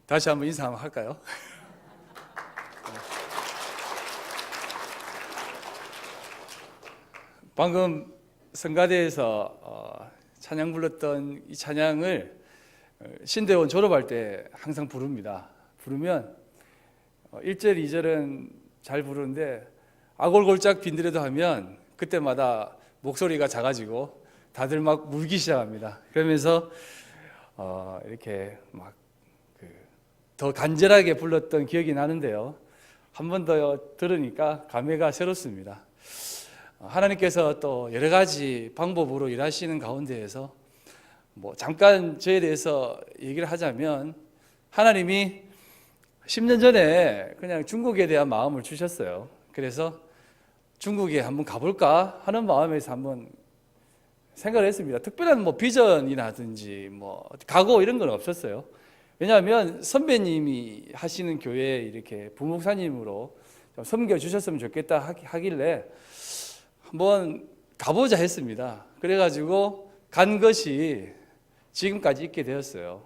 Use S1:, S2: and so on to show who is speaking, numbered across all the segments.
S1: 다시 한번 인사 한번 할까요? 방금 성가대에서 찬양 불렀던 이 찬양을 신대원 졸업할 때 항상 부릅니다. 부르면 1절, 2절은 잘 부르는데 아골골짝 빈드레도 하면 그때마다 목소리가 작아지고 다들 막 울기 시작합니다. 그러면서 이렇게 막 더 간절하게 불렀던 기억이 나는데요. 한 번 더 들으니까 감회가 새롭습니다. 하나님께서 또 여러 가지 방법으로 일하시는 가운데에서 잠깐 저에 대해서 얘기를 하자면, 하나님이 10년 전에 그냥 중국에 대한 마음을 주셨어요. 그래서 중국에 한번 가볼까 하는 마음에서 한번 생각을 했습니다. 특별한 비전이라든지 각오 이런 건 없었어요. 왜냐하면 선배님이 하시는 교회에 이렇게 부목사님으로 좀 섬겨주셨으면 좋겠다 하길래 한번 가보자 했습니다. 그래가지고 간 것이 지금까지 있게 되었어요.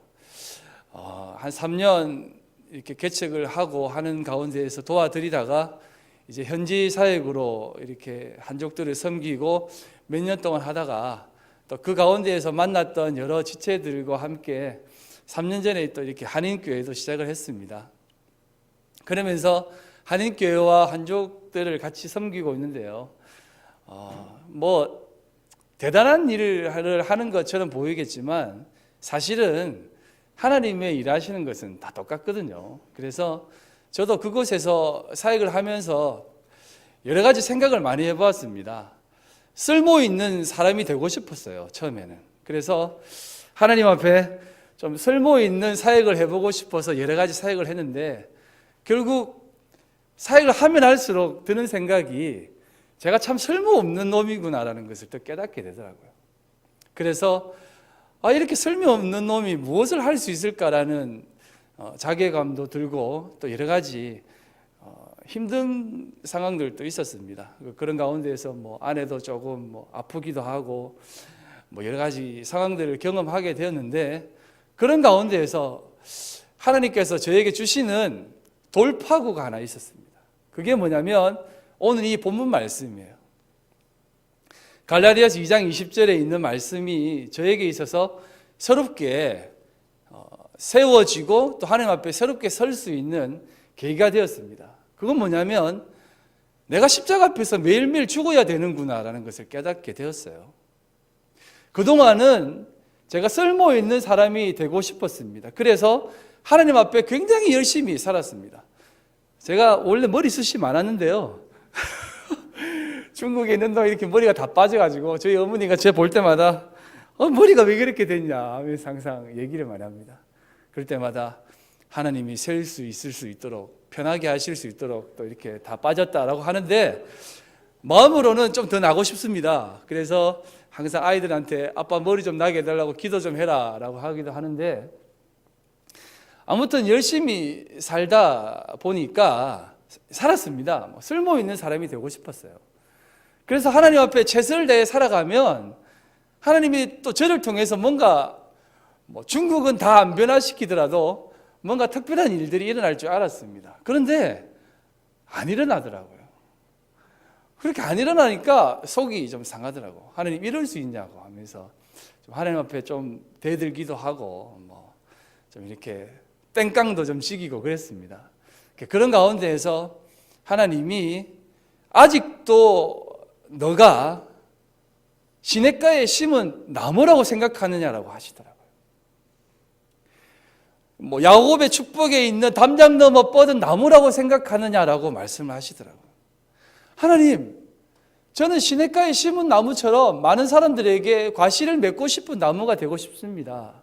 S1: 한 3년 이렇게 개척을 하고 하는 가운데에서 도와드리다가 이제 현지 사역으로 이렇게 한족들을 섬기고 몇 년 동안 하다가 또 그 가운데에서 만났던 여러 지체들과 함께 3년 전에 또 이렇게 한인교회도 시작을 했습니다. 그러면서 한인교회와 한족들을 같이 섬기고 있는데요. 대단한 일을 하는 것처럼 보이겠지만 사실은 하나님의 일하시는 것은 다 똑같거든요. 그래서 저도 그곳에서 사역을 하면서 여러 가지 생각을 많이 해보았습니다. 쓸모 있는 사람이 되고 싶었어요, 처음에는. 그래서 하나님 앞에 좀 쓸모 있는 사역을 해보고 싶어서 여러 가지 사역을 했는데, 결국 사역을 하면 할수록 드는 생각이 제가 참 쓸모없는 놈이구나라는 것을 또 깨닫게 되더라고요. 그래서 이렇게 쓸모없는 놈이 무엇을 할 수 있을까라는 자괴감도 들고 또 여러 가지 힘든 상황들도 있었습니다. 그런 가운데에서 아내도 조금 아프기도 하고 여러 가지 상황들을 경험하게 되었는데, 그런 가운데에서 하나님께서 저에게 주시는 돌파구가 하나 있었습니다. 그게 뭐냐면 오늘 이 본문 말씀이에요. 갈라디아서 2장 20절에 있는 말씀이 저에게 있어서 새롭게 세워지고 또 하나님 앞에 새롭게 설 수 있는 계기가 되었습니다. 그건 뭐냐면 내가 십자가 앞에서 매일매일 죽어야 되는구나라는 것을 깨닫게 되었어요. 그동안은 제가 쓸모있는 사람이 되고 싶었습니다. 그래서 하나님 앞에 굉장히 열심히 살았습니다. 제가 원래 머리숱이 많았는데요. 중국에 있는 동안 이렇게 머리가 다 빠져가지고 저희 어머니가 제 볼 때마다 머리가 왜 그렇게 됐냐 하면서 항상 얘기를 많이 합니다. 그럴 때마다 하나님이 셀 수 있을 수 있도록 편하게 하실 수 있도록 또 이렇게 다 빠졌다라고 하는데, 마음으로는 좀 더 나고 싶습니다. 그래서 항상 아이들한테 아빠 머리 좀 나게 해달라고 기도 좀 해라 라고 하기도 하는데, 아무튼 열심히 살다 보니까 살았습니다. 쓸모 있는 사람이 되고 싶었어요. 그래서 하나님 앞에 최선을 다해 살아가면 하나님이 또 저를 통해서 뭔가 중국은 다 안 변화시키더라도 뭔가 특별한 일들이 일어날 줄 알았습니다. 그런데 안 일어나더라고요. 그렇게 안 일어나니까 속이 좀 상하더라고. 하나님 이럴 수 있냐고 하면서 좀 하나님 앞에 좀 대들기도 하고 좀 이렇게 땡깡도 좀 지기고 그랬습니다. 그런 가운데에서 하나님이 아직도 너가 시냇가에 심은 나무라고 생각하느냐라고 하시더라고요. 야곱의 축복에 있는 담장 넘어 뻗은 나무라고 생각하느냐라고 말씀을 하시더라고요. 하나님, 저는 시냇가에 심은 나무처럼 많은 사람들에게 과실을 맺고 싶은 나무가 되고 싶습니다.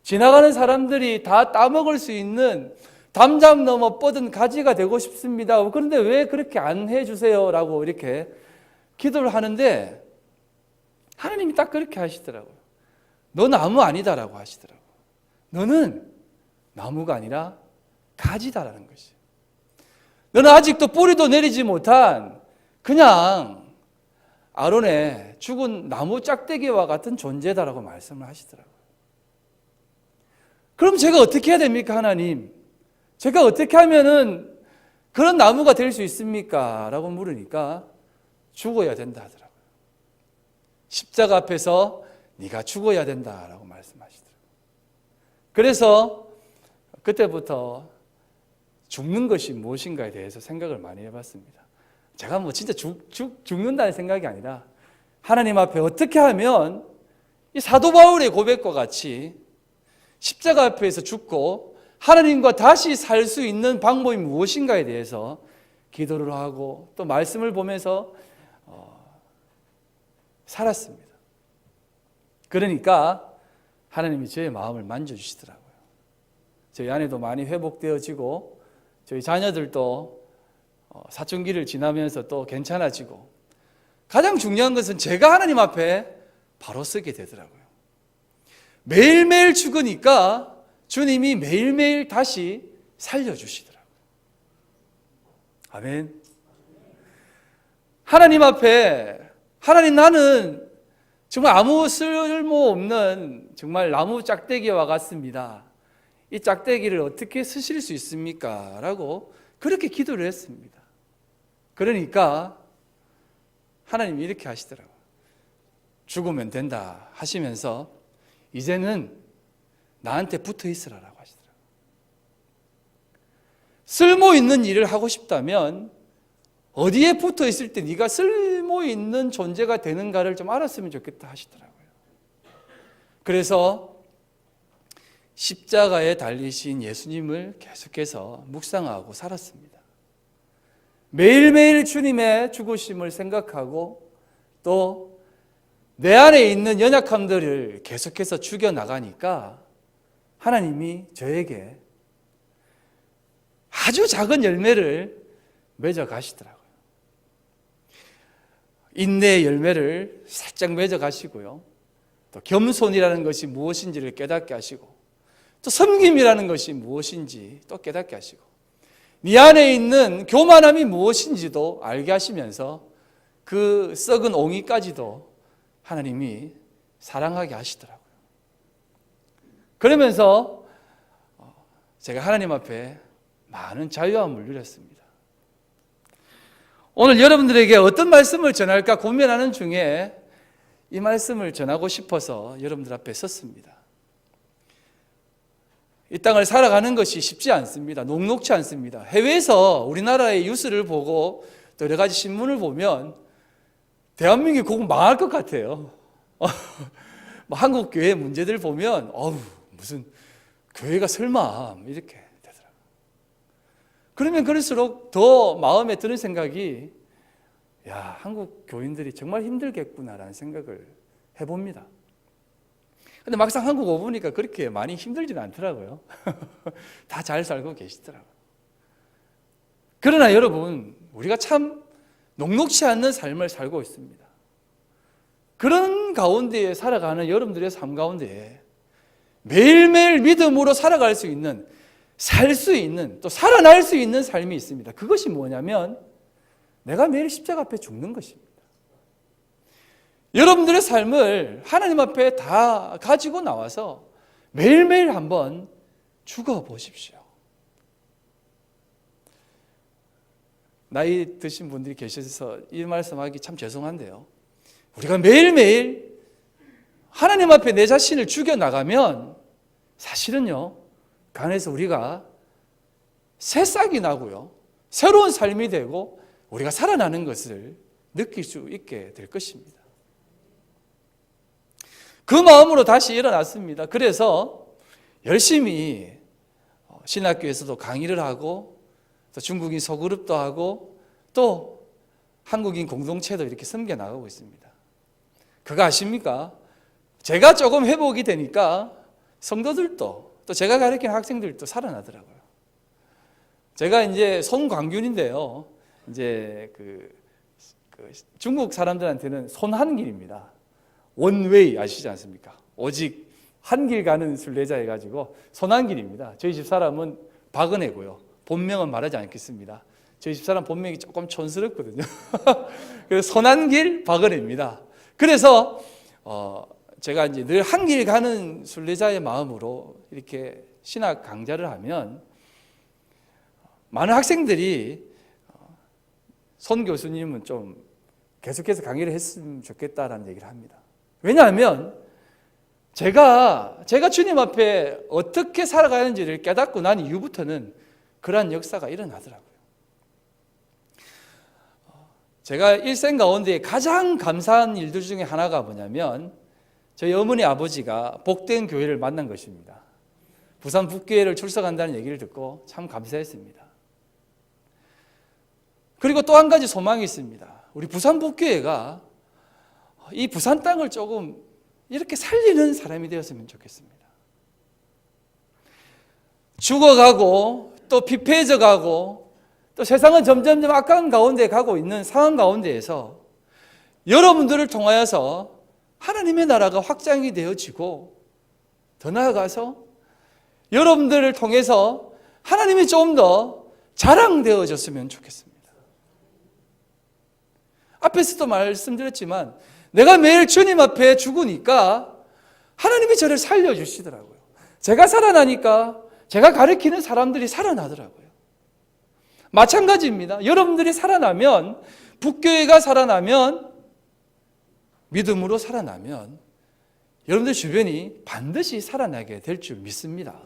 S1: 지나가는 사람들이 다 따먹을 수 있는 담장 넘어 뻗은 가지가 되고 싶습니다. 그런데 왜 그렇게 안 해주세요? 라고 이렇게 기도를 하는데 하나님이 딱 그렇게 하시더라고요. 너 나무 아니다라고 하시더라고요. 너는 나무가 아니라 가지다라는 것이에요. 너는 아직도 뿌리도 내리지 못한 그냥 아론의 죽은 나무 짝대기와 같은 존재다라고 말씀을 하시더라고요. 그럼 제가 어떻게 해야 됩니까, 하나님? 제가 어떻게 하면은 그런 나무가 될 수 있습니까? 라고 물으니까 죽어야 된다 하더라고요. 십자가 앞에서 네가 죽어야 된다라고 말씀하시더라고요. 그래서 그때부터 죽는 것이 무엇인가에 대해서 생각을 많이 해봤습니다. 제가 뭐 진짜 죽는다는 생각이 아니라 하나님 앞에 어떻게 하면 이 사도 바울의 고백과 같이 십자가 앞에서 죽고 하나님과 다시 살 수 있는 방법이 무엇인가에 대해서 기도를 하고 또 말씀을 보면서 살았습니다. 그러니까 하나님이 저의 마음을 만져주시더라고요. 저희 아내도 많이 회복되어지고 저희 자녀들도 사춘기를 지나면서 또 괜찮아지고 가장 중요한 것은 제가 하나님 앞에 바로 서게 되더라고요. 매일매일 죽으니까 주님이 매일매일 다시 살려주시더라고요. 아멘. 하나님 앞에 하나님 나는 정말 아무 쓸모없는 정말 나무 짝대기와 같습니다. 이 짝대기를 어떻게 쓰실 수 있습니까? 라고 그렇게 기도를 했습니다. 그러니까 하나님이 이렇게 하시더라고요. 죽으면 된다 하시면서 이제는 나한테 붙어 있으라라고 하시더라고요. 쓸모 있는 일을 하고 싶다면 어디에 붙어 있을 때 네가 쓸모 있는 존재가 되는가를 좀 알았으면 좋겠다 하시더라고요. 그래서 십자가에 달리신 예수님을 계속해서 묵상하고 살았습니다. 매일매일 주님의 죽으심을 생각하고 또 내 안에 있는 연약함들을 계속해서 죽여나가니까 하나님이 저에게 아주 작은 열매를 맺어 가시더라고요. 인내의 열매를 살짝 맺어 가시고요. 또 겸손이라는 것이 무엇인지를 깨닫게 하시고 또 섬김이라는 것이 무엇인지 또 깨닫게 하시고 네 안에 있는 교만함이 무엇인지도 알게 하시면서 그 썩은 옹이까지도 하나님이 사랑하게 하시더라고요. 그러면서 제가 하나님 앞에 많은 자유함을 누렸습니다. 오늘 여러분들에게 어떤 말씀을 전할까 고민하는 중에 이 말씀을 전하고 싶어서 여러분들 앞에 섰습니다. 이 땅을 살아가는 것이 쉽지 않습니다. 녹록지 않습니다. 해외에서 우리나라의 뉴스를 보고 또 여러 가지 신문을 보면 대한민국이 곧 망할 것 같아요. 한국 교회 문제들 보면 무슨 교회가 설마 이렇게 되더라고요. 그러면 그럴수록 더 마음에 드는 생각이 한국 교인들이 정말 힘들겠구나라는 생각을 해봅니다. 근데 막상 한국 오보니까 그렇게 많이 힘들지는 않더라고요. 다 잘 살고 계시더라고요. 그러나 여러분, 우리가 참 녹록지 않는 삶을 살고 있습니다. 그런 가운데에 살아가는 여러분들의 삶 가운데에 매일매일 믿음으로 살아갈 수 있는, 살 수 있는, 또 살아날 수 있는 삶이 있습니다. 그것이 뭐냐면 내가 매일 십자가 앞에 죽는 것입니다. 여러분들의 삶을 하나님 앞에 다 가지고 나와서 매일매일 한번 죽어보십시오. 나이 드신 분들이 계셔서 이 말씀하기 참 죄송한데요. 우리가 매일매일 하나님 앞에 내 자신을 죽여나가면 사실은요, 그 안에서 우리가 새싹이 나고요, 새로운 삶이 되고 우리가 살아나는 것을 느낄 수 있게 될 것입니다. 그 마음으로 다시 일어났습니다. 그래서 열심히 신학교에서도 강의를 하고 또 중국인 소그룹도 하고 또 한국인 공동체도 이렇게 섬겨나가고 있습니다. 그거 아십니까? 제가 조금 회복이 되니까 성도들도 또 제가 가르치는 학생들도 살아나더라고요. 제가 이제 손광균인데요. 이제 그 중국 사람들한테는 손한길입니다. 원웨이 아시지 않습니까? 오직 한 길 가는 순례자 해가지고 손한길입니다. 저희 집 사람은 박은혜고요. 본명은 말하지 않겠습니다. 저희 집 사람 본명이 조금 촌스럽거든요. 그래서 손한길 박은혜입니다. 그래서 제가 이제 늘 한 길 가는 순례자의 마음으로 이렇게 신학 강좌를 하면 많은 학생들이 손 교수님은 좀 계속해서 강의를 했으면 좋겠다라는 얘기를 합니다. 왜냐하면 제가 주님 앞에 어떻게 살아가는지를 깨닫고 난 이후부터는 그러한 역사가 일어나더라고요. 제가 일생 가운데 가장 감사한 일들 중에 하나가 뭐냐면 저희 어머니 아버지가 복된 교회를 만난 것입니다. 부산 북교회를 출석한다는 얘기를 듣고 참 감사했습니다. 그리고 또 한 가지 소망이 있습니다. 우리 부산 북교회가 이 부산 땅을 조금 이렇게 살리는 사람이 되었으면 좋겠습니다. 죽어가고 또 피폐해져가고 또 세상은 점점 악한 가운데 가고 있는 상황 가운데에서 여러분들을 통하여서 하나님의 나라가 확장이 되어지고 더 나아가서 여러분들을 통해서 하나님이 좀 더 자랑되어졌으면 좋겠습니다. 앞에서도 말씀드렸지만 내가 매일 주님 앞에 죽으니까 하나님이 저를 살려주시더라고요. 제가 살아나니까 제가 가르치는 사람들이 살아나더라고요. 마찬가지입니다. 여러분들이 살아나면, 북교회가 살아나면, 믿음으로 살아나면 여러분들 주변이 반드시 살아나게 될 줄 믿습니다.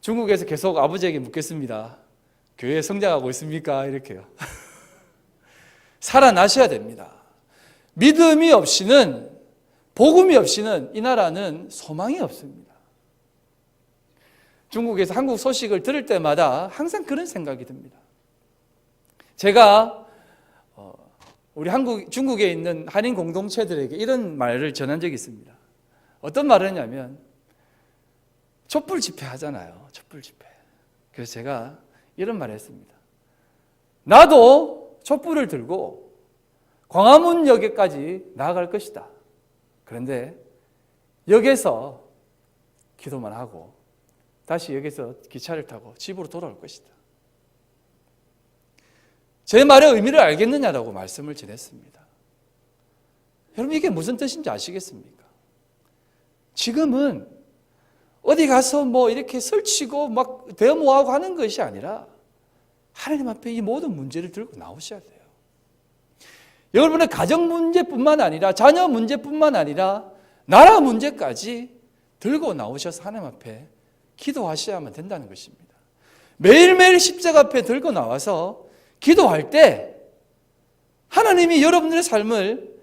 S1: 중국에서 계속 아버지에게 묻겠습니다. 교회 성장하고 있습니까? 이렇게요. 살아나셔야 됩니다. 믿음이 없이는, 복음이 없이는 이 나라는 소망이 없습니다. 중국에서 한국 소식을 들을 때마다 항상 그런 생각이 듭니다. 제가 우리 중국에 있는 한인 공동체들에게 이런 말을 전한 적이 있습니다. 어떤 말을 했냐면 촛불 집회 하잖아요. 촛불 집회. 그래서 제가 이런 말을 했습니다. 나도 촛불을 들고 광화문역에까지 나아갈 것이다. 그런데 역에서 기도만 하고 다시 역에서 기차를 타고 집으로 돌아올 것이다. 제 말의 의미를 알겠느냐라고 말씀을 전했습니다. 여러분 이게 무슨 뜻인지 아시겠습니까? 지금은 어디 가서 뭐 이렇게 설치고 막 데모하고 하는 것이 아니라 하나님 앞에 이 모든 문제를 들고 나오셔야 돼요. 여러분의 가정 문제뿐만 아니라 자녀 문제뿐만 아니라 나라 문제까지 들고 나오셔서 하나님 앞에 기도하셔야만 된다는 것입니다. 매일매일 십자가 앞에 들고 나와서 기도할 때 하나님이 여러분들의 삶을,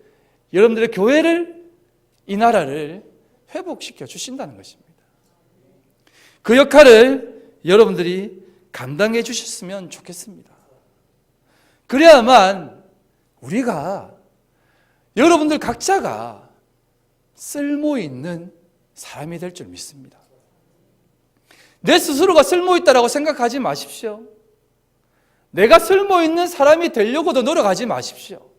S1: 여러분들의 교회를, 이 나라를 회복시켜 주신다는 것입니다. 그 역할을 여러분들이 감당해 주셨으면 좋겠습니다. 그래야만 우리가, 여러분들 각자가 쓸모있는 사람이 될 줄 믿습니다. 내 스스로가 쓸모있다라고 생각하지 마십시오. 내가 쓸모있는 사람이 되려고도 노력하지 마십시오.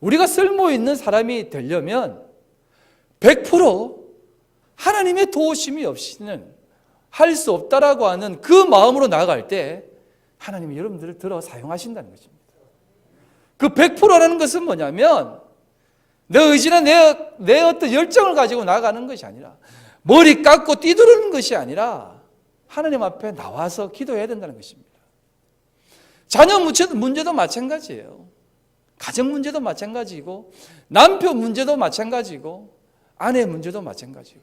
S1: 우리가 쓸모있는 사람이 되려면 100% 하나님의 도우심이 없이는 할 수 없다라고 하는 그 마음으로 나아갈 때 하나님이 여러분들을 들어 사용하신다는 것입니다. 그 100%라는 것은 뭐냐면 내 의지나 내 어떤 열정을 가지고 나아가는 것이 아니라, 머리 깎고 뛰두르는 것이 아니라 하나님 앞에 나와서 기도해야 된다는 것입니다. 자녀 문제도 마찬가지예요. 가정 문제도 마찬가지고, 남편 문제도 마찬가지고, 아내 문제도 마찬가지고,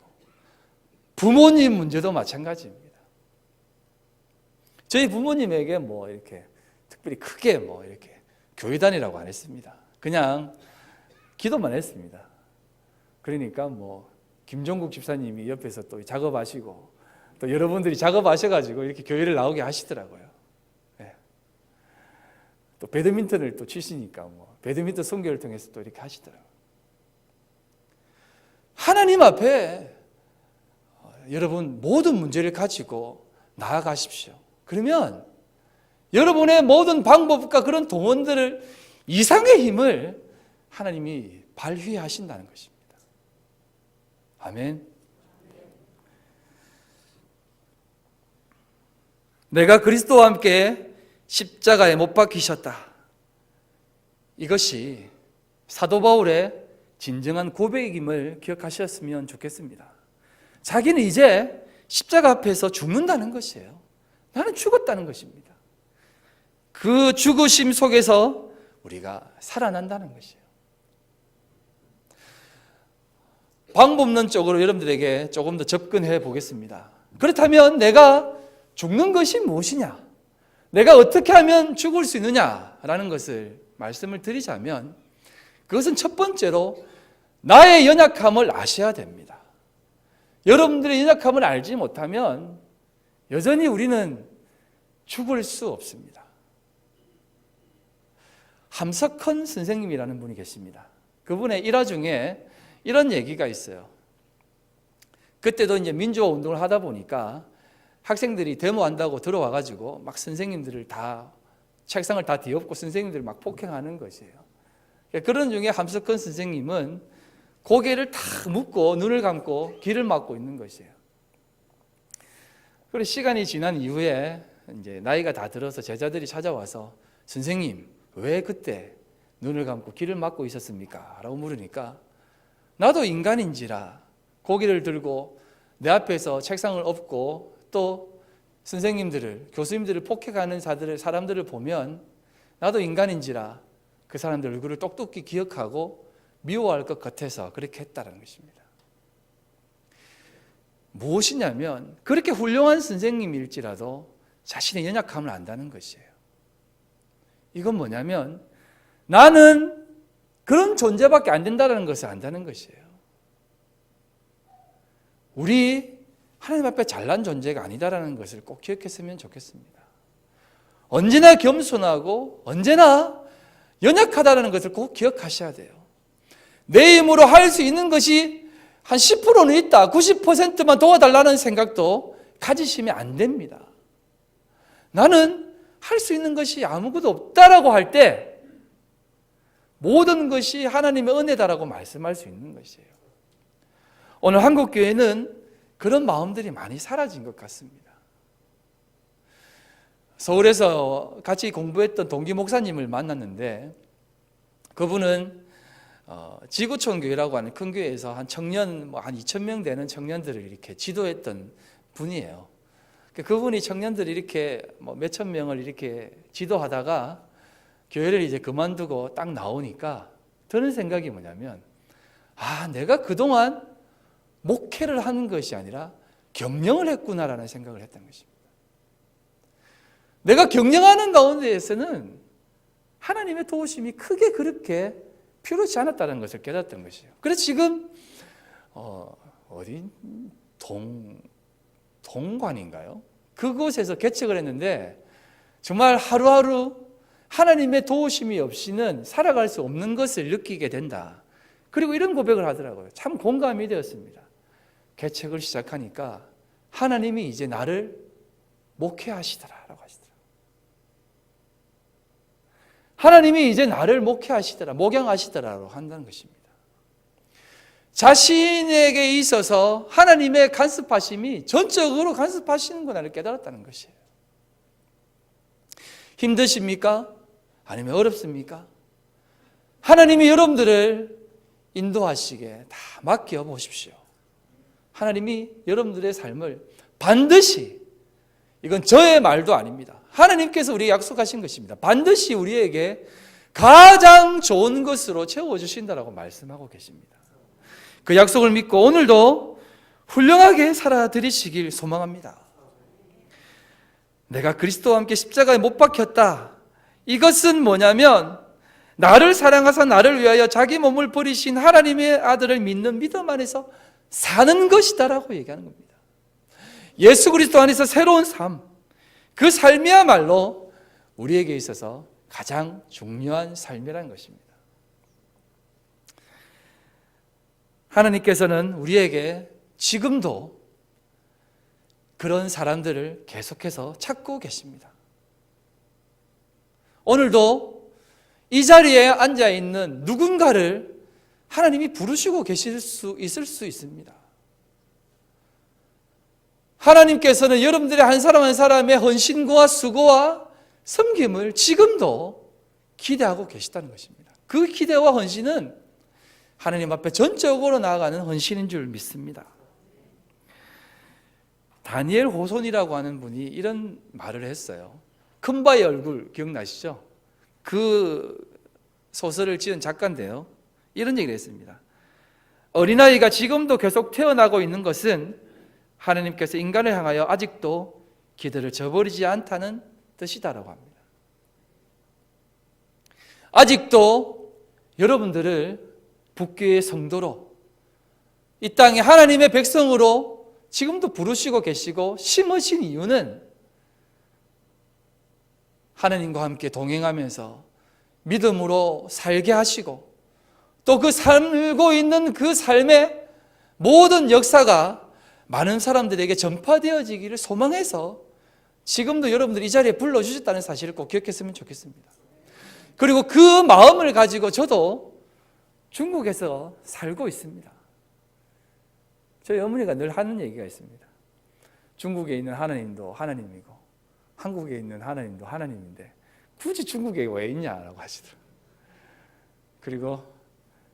S1: 부모님 문제도 마찬가지입니다. 저희 부모님에게 뭐 이렇게 특별히 크게 뭐 이렇게 교회 다니라고 안 했습니다. 그냥 기도만 했습니다. 그러니까 뭐 김종국 집사님이 옆에서 또 작업하시고 또 여러분들이 작업하셔가지고 이렇게 교회를 나오게 하시더라고요. 네. 또 배드민턴을 또 치시니까 뭐 배드민턴 선교를 통해서 또 이렇게 하시더라고요. 하나님 앞에 여러분 모든 문제를 가지고 나아가십시오. 그러면 여러분의 모든 방법과 그런 동원들을, 이상의 힘을 하나님이 발휘하신다는 것입니다. 아멘. 내가 그리스도와 함께 십자가에 못 박히셨다. 이것이 사도 바울의 진정한 고백임을 기억하셨으면 좋겠습니다. 자기는 이제 십자가 앞에서 죽는다는 것이에요. 나는 죽었다는 것입니다. 그 죽으심 속에서 우리가 살아난다는 것이에요. 방법론적으로 여러분들에게 조금 더 접근해 보겠습니다. 그렇다면 내가 죽는 것이 무엇이냐? 내가 어떻게 하면 죽을 수 있느냐라는 것을 말씀을 드리자면, 그것은 첫 번째로 나의 연약함을 아셔야 됩니다. 여러분들의 연약함을 알지 못하면 여전히 우리는 죽을 수 없습니다. 함석헌 선생님이라는 분이 계십니다. 그분의 일화 중에 이런 얘기가 있어요. 그때도 이제 민주화 운동을 하다 보니까 학생들이 데모한다고 들어와가지고 막 선생님들을 다 책상을 다 뒤엎고 선생님들을 막 폭행하는 것이에요. 그런 중에 함석헌 선생님은 고개를 탁 묶고 눈을 감고 귀를 막고 있는 것이에요. 그리고 시간이 지난 이후에 이제 나이가 다 들어서 제자들이 찾아와서 선생님 왜 그때 눈을 감고 귀를 막고 있었습니까? 라고 물으니까 나도 인간인지라 고개를 들고 내 앞에서 책상을 엎고 또 선생님들을, 교수님들을 폭행하는 사람들을 보면 나도 인간인지라 그 사람들 얼굴을 똑똑히 기억하고 미워할 것 같아서 그렇게 했다는 것입니다. 무엇이냐면 그렇게 훌륭한 선생님일지라도 자신의 연약함을 안다는 것이에요. 이건 뭐냐면 나는 그런 존재밖에 안 된다는 것을 안다는 것이에요. 우리 하나님 앞에 잘난 존재가 아니다라는 것을 꼭 기억했으면 좋겠습니다. 언제나 겸손하고 언제나 연약하다는 것을 꼭 기억하셔야 돼요. 내 힘으로 할 수 있는 것이 한 10%는 있다, 90%만 도와달라는 생각도 가지시면 안 됩니다. 나는 할 수 있는 것이 아무것도 없다라고 할 때 모든 것이 하나님의 은혜다라고 말씀할 수 있는 것이에요. 오늘 한국교회는 그런 마음들이 많이 사라진 것 같습니다. 서울에서 같이 공부했던 동기 목사님을 만났는데 그분은 지구촌 교회라고 하는 큰 교회에서 한 청년 한 2,000명 되는 청년들을 이렇게 지도했던 분이에요. 그분이 청년들이 이렇게 몇천 명을 이렇게 지도하다가 교회를 이제 그만두고 딱 나오니까 드는 생각이 뭐냐면 내가 그동안 목회를 하는 것이 아니라 경영을 했구나라는 생각을 했던 것입니다. 내가 경영하는 가운데에서는 하나님의 도우심이 크게 그렇게 필요치 않았다는 것을 깨닫던 것이에요. 그래서 지금 어디 동관인가요? 그곳에서 개척을 했는데 정말 하루하루 하나님의 도우심이 없이는 살아갈 수 없는 것을 느끼게 된다. 그리고 이런 고백을 하더라고요. 참 공감이 되었습니다. 개척을 시작하니까 하나님이 이제 나를 목회하시더라라고 하시더라고요. 하나님이 이제 나를 목회하시더라, 목양하시더라라고 한다는 것입니다. 자신에게 있어서 하나님의 간섭하심이 전적으로 간섭하시는구나를 깨달았다는 것이에요. 힘드십니까? 아니면 어렵습니까? 하나님이 여러분들을 인도하시게 다 맡겨보십시오. 하나님이 여러분들의 삶을 반드시, 이건 저의 말도 아닙니다. 하나님께서 우리에게 약속하신 것입니다. 반드시 우리에게 가장 좋은 것으로 채워주신다라고 말씀하고 계십니다. 그 약속을 믿고 오늘도 훌륭하게 살아드리시길 소망합니다. 내가 그리스도와 함께 십자가에 못 박혔다. 이것은 뭐냐면 나를 사랑하사 나를 위하여 자기 몸을 버리신 하나님의 아들을 믿는 믿음 안에서 사는 것이다라고 얘기하는 겁니다. 예수 그리스도 안에서 새로운 삶, 그 삶이야말로 우리에게 있어서 가장 중요한 삶이라는 것입니다. 하나님께서는 우리에게 지금도 그런 사람들을 계속해서 찾고 계십니다. 오늘도 이 자리에 앉아있는 누군가를 하나님이 부르시고 계실 수 있을 수 있습니다. 하나님께서는 여러분들의 한 사람 한 사람의 헌신과 수고와 섬김을 지금도 기대하고 계시다는 것입니다. 그 기대와 헌신은 하나님 앞에 전적으로 나아가는 헌신인 줄 믿습니다. 다니엘 호손이라고 하는 분이 이런 말을 했어요. 큰바의 얼굴 기억나시죠? 그 소설을 지은 작가인데요. 이런 얘기를 했습니다. 어린아이가 지금도 계속 태어나고 있는 것은 하나님께서 인간을 향하여 아직도 기대를 저버리지 않다는 뜻이다라고 합니다. 아직도 여러분들을 북교의 성도로, 이 땅에 하나님의 백성으로 지금도 부르시고 계시고 심으신 이유는 하나님과 함께 동행하면서 믿음으로 살게 하시고 또 그 살고 있는 그 삶의 모든 역사가 많은 사람들에게 전파되어지기를 소망해서 지금도 여러분들이 이 자리에 불러주셨다는 사실을 꼭 기억했으면 좋겠습니다. 그리고 그 마음을 가지고 저도 중국에서 살고 있습니다. 저희 어머니가 늘 하는 얘기가 있습니다. 중국에 있는 하나님도 하나님이고 한국에 있는 하나님도 하나님인데 굳이 중국에 왜 있냐라고 하시더라고요. 그리고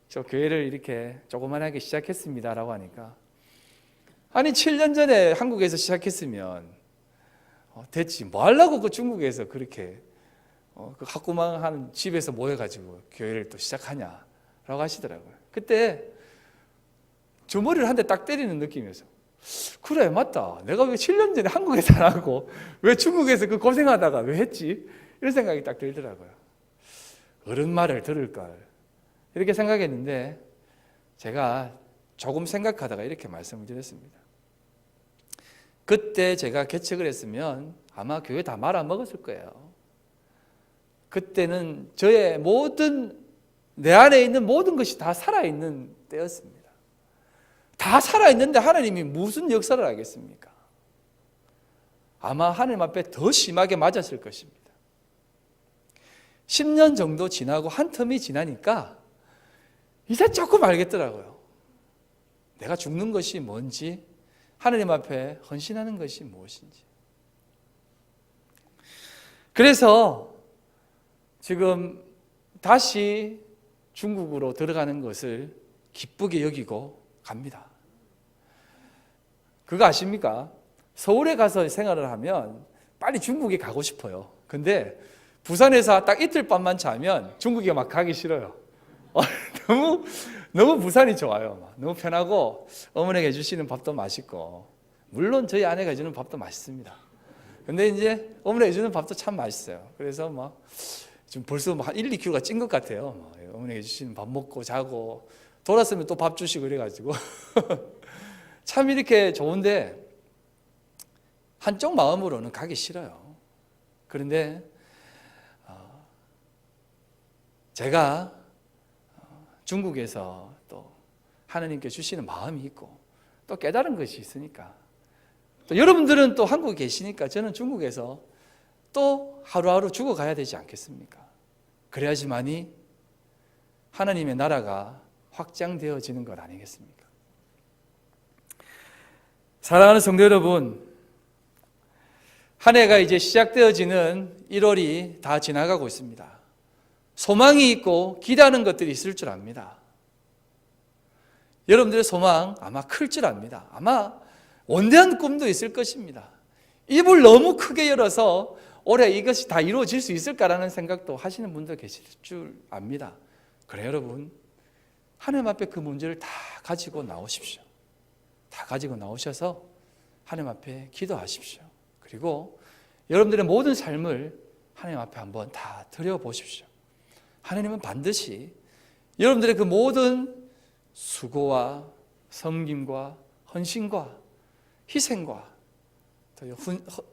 S1: 저 교회를 이렇게 조그만하게 시작했습니다라고 하니까 아니 7년 전에 한국에서 시작했으면 됐지 뭐 하려고 그 중국에서 그렇게 그 학구망한 집에서 모여가지고 교회를 또 시작하냐라고 하시더라고요. 그때 저 머리를 한 대 딱 때리는 느낌이었어요. 그래 맞다, 내가 왜 7년 전에 한국에서 안 하고 왜 중국에서 그 고생하다가 왜 했지? 이런 생각이 딱 들더라고요. 어른 말을 들을 걸 이렇게 생각했는데 제가 조금 생각하다가 이렇게 말씀을 드렸습니다. 그때 제가 개척을 했으면 아마 교회 다 말아먹었을 거예요. 그때는 저의 모든 내 안에 있는 모든 것이 다 살아있는 때였습니다. 다 살아있는데 하나님이 무슨 역사를 하겠습니까? 아마 하나님 앞에 더 심하게 맞았을 것입니다. 10년 정도 지나고 한 텀이 지나니까 이제 조금 알겠더라고요. 내가 죽는 것이 뭔지, 하나님 앞에 헌신하는 것이 무엇인지. 그래서 지금 다시 중국으로 들어가는 것을 기쁘게 여기고 갑니다. 그거 아십니까? 서울에 가서 생활을 하면 빨리 중국에 가고 싶어요. 근데 부산에서 딱 이틀 밤만 자면 중국에 막 가기 싫어요. 너무 부산이 좋아요. 너무 편하고 어머니가 해주시는 밥도 맛있고 물론 저희 아내가 해주는 밥도 맛있습니다. 근데 이제 어머니가 해주는 밥도 참 맛있어요. 그래서 막 지금 벌써 한 1, 2kg가 찐 것 같아요. 어머니가 해주시는 밥 먹고 자고 돌았으면 또 밥 주시고 그래가지고 참 이렇게 좋은데 한쪽 마음으로는 가기 싫어요. 그런데 제가 중국에서 또 하나님께 주시는 마음이 있고 또 깨달은 것이 있으니까 또 여러분들은 또 한국에 계시니까 저는 중국에서 또 하루하루 죽어가야 되지 않겠습니까? 그래야지만이 하나님의 나라가 확장되어지는 것 아니겠습니까? 사랑하는 성도 여러분, 한 해가 이제 시작되어지는 1월이 다 지나가고 있습니다. 소망이 있고 기대하는 것들이 있을 줄 압니다. 여러분들의 소망 아마 클 줄 압니다. 아마 원대한 꿈도 있을 것입니다. 입을 너무 크게 열어서 올해 이것이 다 이루어질 수 있을까라는 생각도 하시는 분도 계실 줄 압니다. 그래 여러분, 하나님 앞에 그 문제를 다 가지고 나오십시오. 다 가지고 나오셔서 하나님 앞에 기도하십시오. 그리고 여러분들의 모든 삶을 하나님 앞에 한번 다 드려보십시오. 하나님은 반드시 여러분들의 그 모든 수고와 섬김과 헌신과 희생과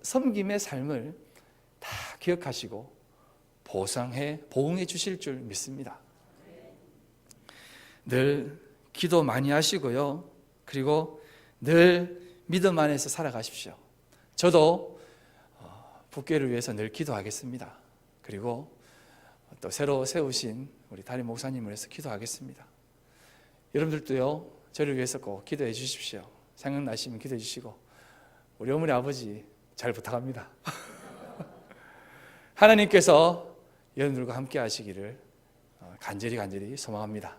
S1: 섬김의 삶을 다 기억하시고 보응해 주실 줄 믿습니다. 늘 기도 많이 하시고요. 그리고 늘 믿음 안에서 살아가십시오. 저도 북교회를 위해서 늘 기도하겠습니다. 그리고 또 새로 세우신 우리 담임 목사님을 위해서 기도하겠습니다. 여러분들도요, 저를 위해서 꼭 기도해 주십시오. 생각나시면 기도해 주시고 우리 어머니 아버지 잘 부탁합니다. 하나님께서 여러분들과 함께 하시기를 간절히 소망합니다.